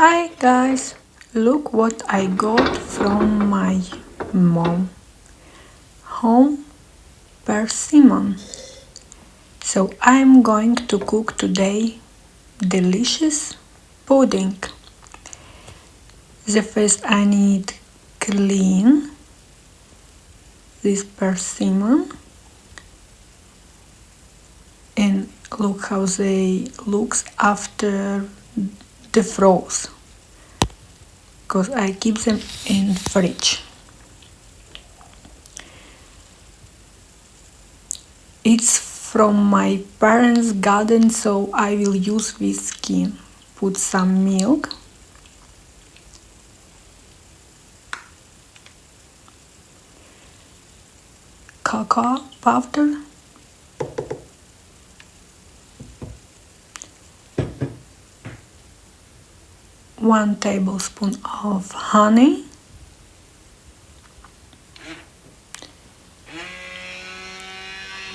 Hi guys, look what I got from my mom. Home Persimmon. So I'm going to cook today delicious pudding. The first I need clean this persimmon and look how they looks after defrost, because I keep them in fridge. It's from my parents' garden, so I will use this skin. Put some milk, cocoa powder, one tablespoon of honey,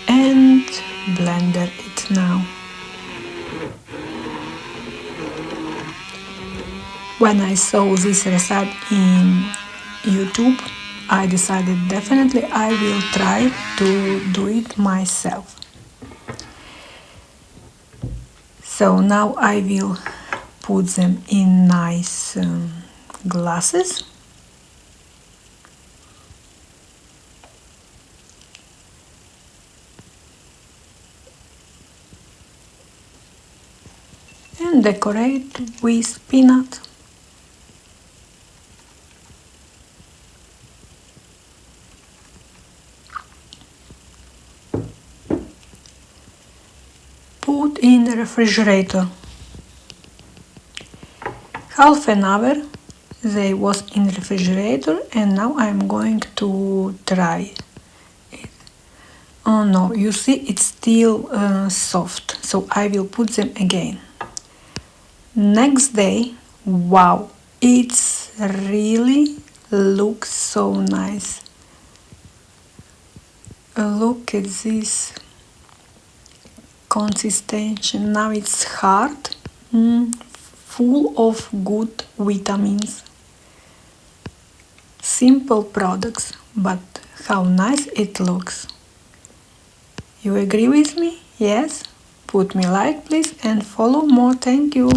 and blender it now. When I saw this recipe in YouTube, I decided definitely I will try to do it myself. So now I will put them in nice glasses. And decorate with peanut. Put in the refrigerator. Half an hour they was in refrigerator, and now I'm going to try it. Oh no, you see it's still soft, so I will put them again. Next day, wow, it's really looks so nice. Look at this consistency. Now it's hard, full of good vitamins. Simple products, but how nice it looks. You agree with me? Yes? Put me like please and follow more. Thank you.